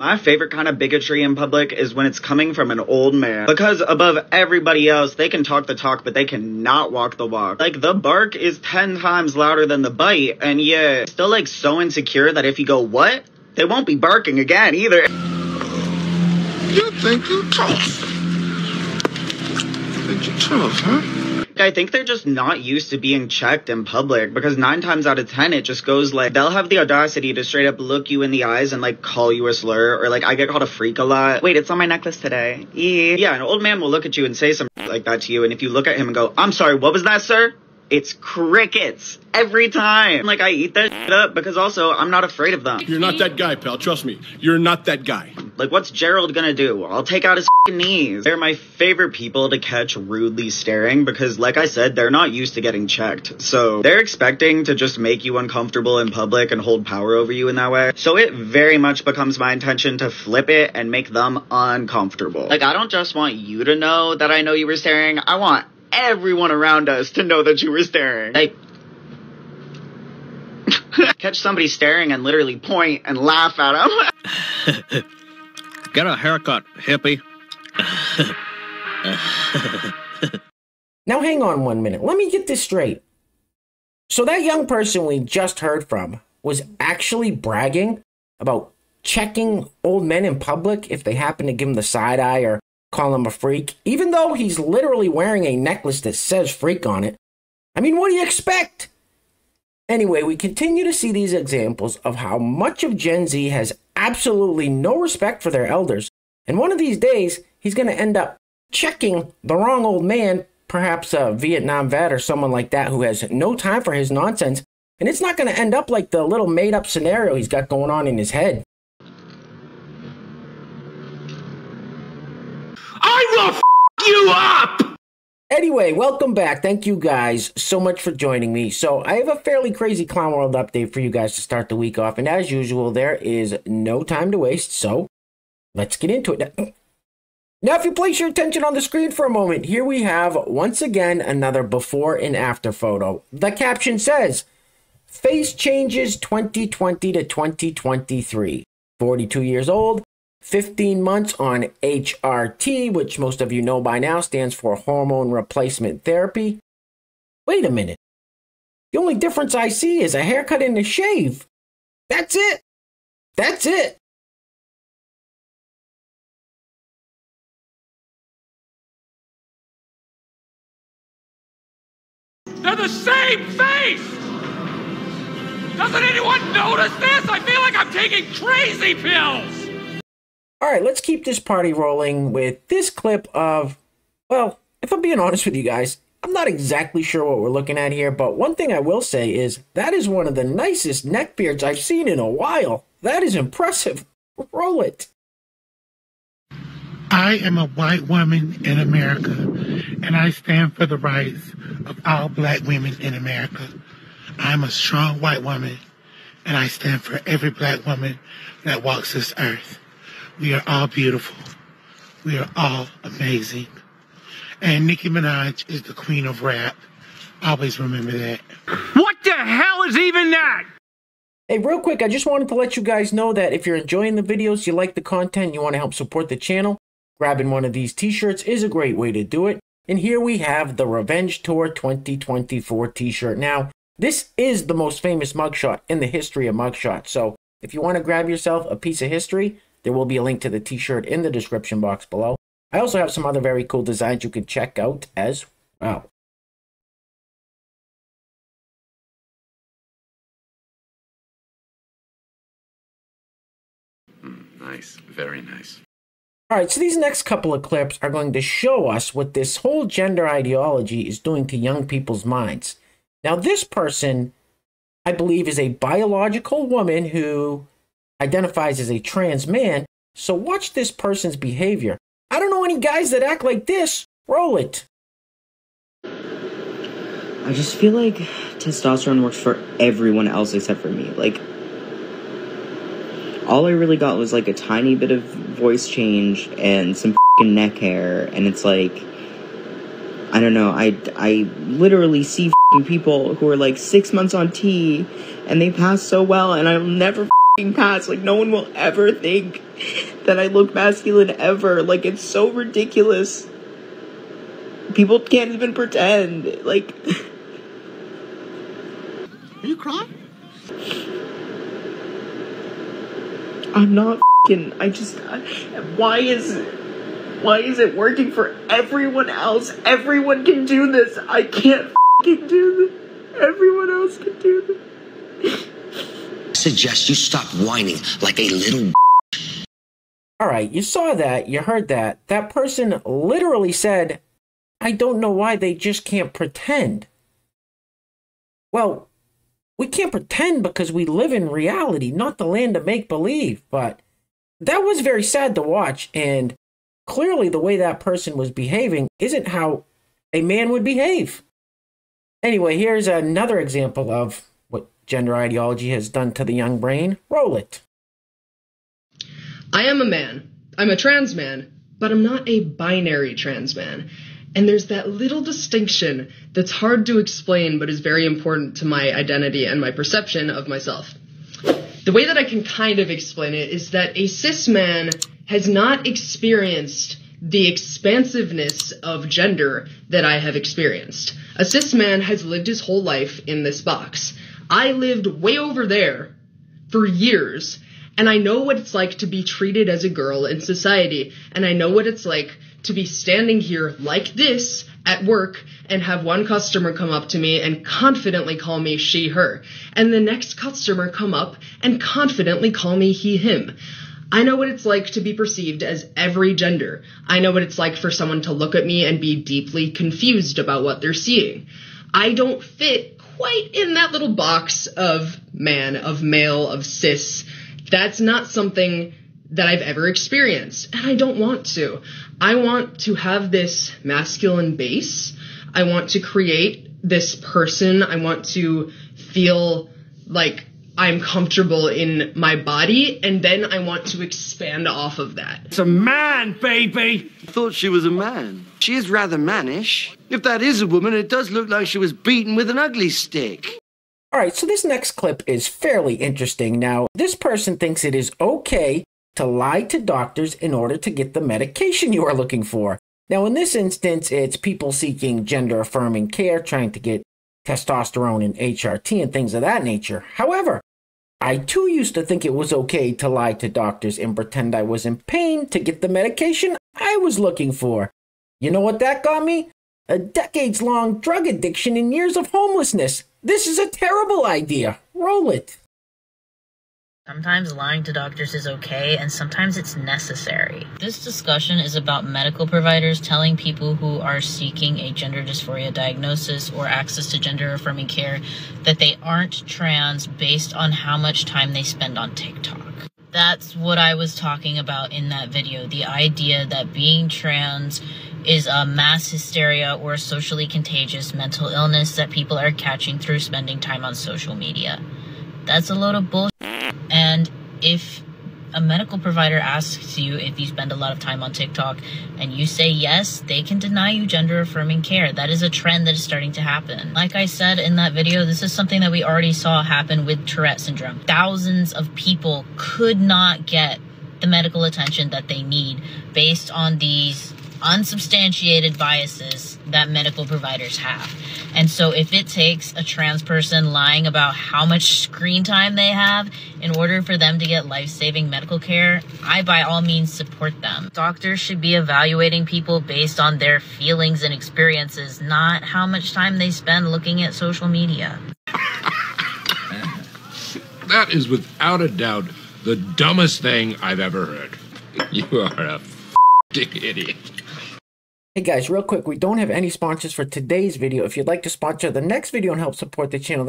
My favorite kind of bigotry in public is when it's coming from an old man. Because above everybody else, they can talk the talk, but they cannot walk the walk. Like, the bark is 10 times louder than the bite, and yet still, like, so insecure that if you go, what? They won't be barking again, either. You think you tough. You think you tough, huh? I think they're just not used to being checked in public, because 9 times out of 10 it just goes like, they'll have the audacity to straight up look you in the eyes and like call you a slur, or like I get called a freak a lot. Wait, it's on my necklace today. Yeah, an old man will look at you and say something like that to you, and if you look at him and go, I'm sorry, what was that, sir? It's crickets every time. Like, I eat that shit up because also I'm not afraid of them. You're not that guy, pal. Trust me. You're not that guy. Like, what's Gerald gonna do? I'll take out his knees. They're my favorite people to catch rudely staring because, like I said, they're not used to getting checked. So they're expecting to just make you uncomfortable in public and hold power over you in that way. So it very much becomes my intention to flip it and make them uncomfortable. Like, I don't just want you to know that I know you were staring. I want everyone around us to know that you were staring. Like, catch somebody staring and literally point and laugh at them. Get a haircut, hippie. Now hang on 1 minute. Let me get this straight. So that young person we just heard from was actually bragging about checking old men in public if they happen to give him the side eye or call him a freak, even though he's literally wearing a necklace that says freak on it. I mean, what do you expect? Anyway, we continue to see these examples of how much of Gen Z has absolutely no respect for their elders, and one of these days, he's going to end up checking the wrong old man, perhaps a Vietnam vet or someone like that who has no time for his nonsense, and it's not going to end up like the little made-up scenario he's got going on in his head. I will f you up! Anyway, welcome back. Thank you guys so much for joining me. So I have a fairly crazy Clown World update for you guys to start the week off. And as usual, there is no time to waste. So let's get into it. Now, if you place your attention on the screen for a moment, here we have, once again, another before and after photo. The caption says, face changes 2020 to 2023. 42 years old. 15 months on HRT, which most of you know by now stands for hormone replacement therapy. Wait a minute. The only difference I see is a haircut and a shave. That's it. That's it. They're the same face! Doesn't anyone notice this? I feel like I'm taking crazy pills! All right, let's keep this party rolling with this clip of, well, if I'm being honest with you guys, I'm not exactly sure what we're looking at here, but one thing I will say is that is one of the nicest neckbeards I've seen in a while. That is impressive. Roll it. I am a white woman in America, and I stand for the rights of all black women in America. I'm a strong white woman, and I stand for every black woman that walks this earth. We are all beautiful. We are all amazing. And Nicki Minaj is the queen of rap. Always remember that. What the hell is even that? Hey, real quick, I just wanted to let you guys know that if you're enjoying the videos, you like the content, you want to help support the channel, grabbing one of these t-shirts is a great way to do it. And here we have the Revenge Tour 2024 t-shirt. Now, this is the most famous mugshot in the history of mugshots. So if you want to grab yourself a piece of history, there will be a link to the t-shirt in the description box below. I also have some other very cool designs you can check out as well. Nice, very nice. All right, so these next couple of clips are going to show us what this whole gender ideology is doing to young people's minds. Now, this person, I believe, is a biological woman who identifies as a trans man, so watch this person's behavior. I don't know any guys that act like this. Roll it. I just feel like testosterone works for everyone else except for me. Like, all I really got was like a tiny bit of voice change and some f***ing neck hair, and it's like, I don't know, I literally see f***ing people who are like 6 months on T, and they pass so well, and I'll never past. Like, no one will ever think that I look masculine ever. Like, it's so ridiculous. People can't even pretend. Like... Are you crying? I'm not why is it working for everyone else? Everyone can do this. I can't do this. Everyone else can do this. Suggest you stop whining like a little. All right, you saw that, you heard that. That person literally said, I don't know why they just can't pretend. Well, we can't pretend because we live in reality, not the land of make-believe. But that was very sad to watch, and clearly the way that person was behaving isn't how a man would behave. Anyway, here's another example of what gender ideology has done to the young brain. Roll it. I am a man. I'm a trans man, but I'm not a binary trans man. And there's that little distinction that's hard to explain, but is very important to my identity and my perception of myself. The way that I can kind of explain it is that a cis man has not experienced the expansiveness of gender that I have experienced. A cis man has lived his whole life in this box. I lived way over there for years, and I know what it's like to be treated as a girl in society, and I know what it's like to be standing here like this at work and have one customer come up to me and confidently call me she, her, and the next customer come up and confidently call me he, him. I know what it's like to be perceived as every gender. I know what it's like for someone to look at me and be deeply confused about what they're seeing. I don't fit quite in that little box of man, of male, of cis. That's not something that I've ever experienced, and I don't want to. I want to have this masculine base. I want to create this person. I want to feel like I'm comfortable in my body, and then I want to expand off of that. It's a man, baby! I thought she was a man. She is rather mannish. If that is a woman, it does look like she was beaten with an ugly stick. All right, so this next clip is fairly interesting. Now, this person thinks it is okay to lie to doctors in order to get the medication you are looking for. Now, in this instance, it's people seeking gender-affirming care, trying to get testosterone and HRT and things of that nature. However, I too used to think it was okay to lie to doctors and pretend I was in pain to get the medication I was looking for. You know what that got me? A decades-long drug addiction and years of homelessness. This is a terrible idea. Roll it. Sometimes lying to doctors is okay, and sometimes it's necessary. This discussion is about medical providers telling people who are seeking a gender dysphoria diagnosis or access to gender-affirming care that they aren't trans based on how much time they spend on TikTok. That's what I was talking about in that video, the idea that being trans is a mass hysteria or a socially contagious mental illness that people are catching through spending time on social media. That's a load of bullshit. And if a medical provider asks you if you spend a lot of time on TikTok and you say yes, they can deny you gender-affirming care. That is a trend that is starting to happen. Like I said in that video, this is something that we already saw happen with Tourette syndrome. Thousands of people could not get the medical attention that they need based on these unsubstantiated biases that medical providers have. And so if it takes a trans person lying about how much screen time they have in order for them to get life-saving medical care, I by all means support them. Doctors should be evaluating people based on their feelings and experiences, not how much time they spend looking at social media. That is without a doubt the dumbest thing I've ever heard. You are a f***ing idiot. Hey guys, real quick, we don't have any sponsors for today's video. If you'd like to sponsor the next video and help support the channel,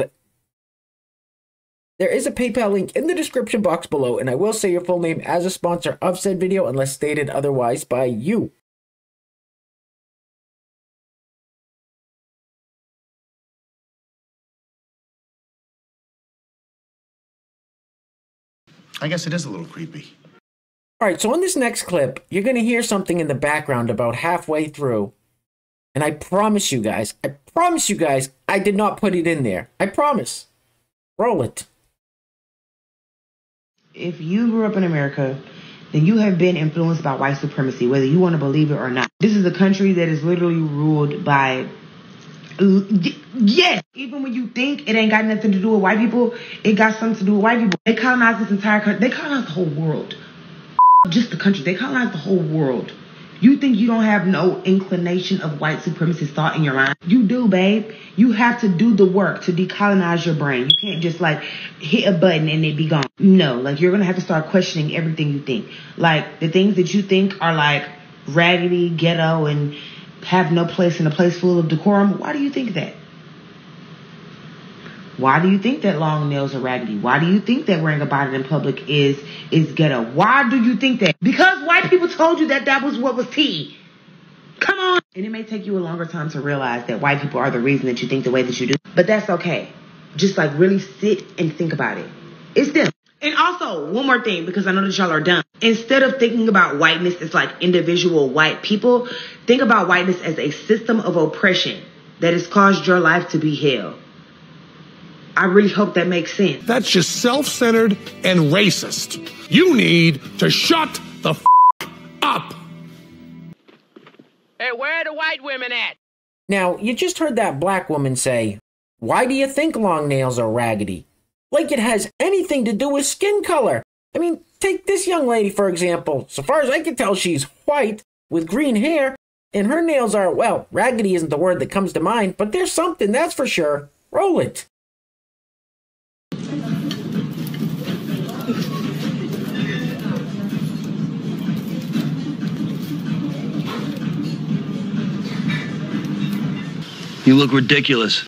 there is a PayPal link in the description box below, and I will say your full name as a sponsor of said video unless stated otherwise by you. I guess it is a little creepy. Alright, so in this next clip, you're going to hear something in the background about halfway through. And I promise you guys, I did not put it in there. I promise. Roll it. If you grew up in America, then you have been influenced by white supremacy, whether you want to believe it or not. This is a country that is literally ruled by, yes, even when you think it ain't got nothing to do with white people, it got something to do with white people. They colonized this entire country. They colonized the whole world. Just the country. They colonized the whole world. You think you don't have no inclination of white supremacist thought in your mind? You do, babe. You have to do the work to decolonize your brain. You can't just like hit a button and it be gone. No, like you're going to have to start questioning everything you think. Like the things that you think are like raggedy, ghetto, and have no place in a place full of decorum. Why do you think that? Why do you think that long nails are raggedy? Why do you think that wearing a bonnet in public is ghetto? Why do you think that? Because white people told you that was what was tea. Come on. And it may take you a longer time to realize that white people are the reason that you think the way that you do. But that's okay. Just like really sit and think about it. It's them. And also, one more thing, because I know that y'all are dumb. Instead of thinking about whiteness as like individual white people, think about whiteness as a system of oppression that has caused your life to be hell. I really hope that makes sense. That's just self-centered and racist. You need to shut the up. Hey, where are the white women at? Now, you just heard that black woman say, "Why do you think long nails are raggedy?" Like it has anything to do with skin color. I mean, take this young lady, for example. So far as I can tell, she's white with green hair, and her nails are, well, raggedy isn't the word that comes to mind, but there's something, that's for sure. Roll it. You look ridiculous.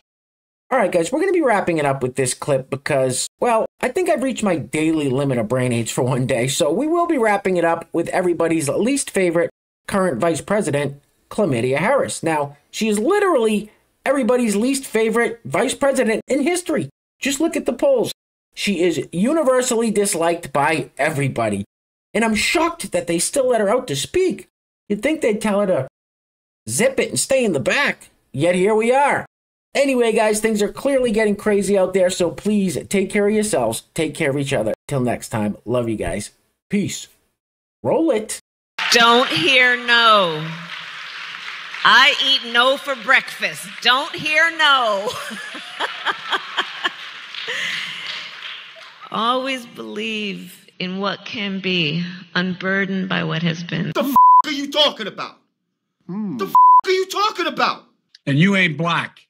All right, guys, we're going to be wrapping it up with this clip because, well, I think I've reached my daily limit of brain age for one day. So we will be wrapping it up with everybody's least favorite current vice president, Chlamydia Harris. Now, she is literally everybody's least favorite vice president in history. Just look at the polls. She is universally disliked by everybody. And I'm shocked that they still let her out to speak. You'd think they'd tell her to zip it and stay in the back. Yet here we are. Anyway, guys, things are clearly getting crazy out there, so please take care of yourselves. Take care of each other. Till next time, love you guys. Peace. Roll it. Don't hear no. I eat no for breakfast. Don't hear no. Always believe in what can be, unburdened by what has been. The are you talking about? The are you talking about? And you ain't black.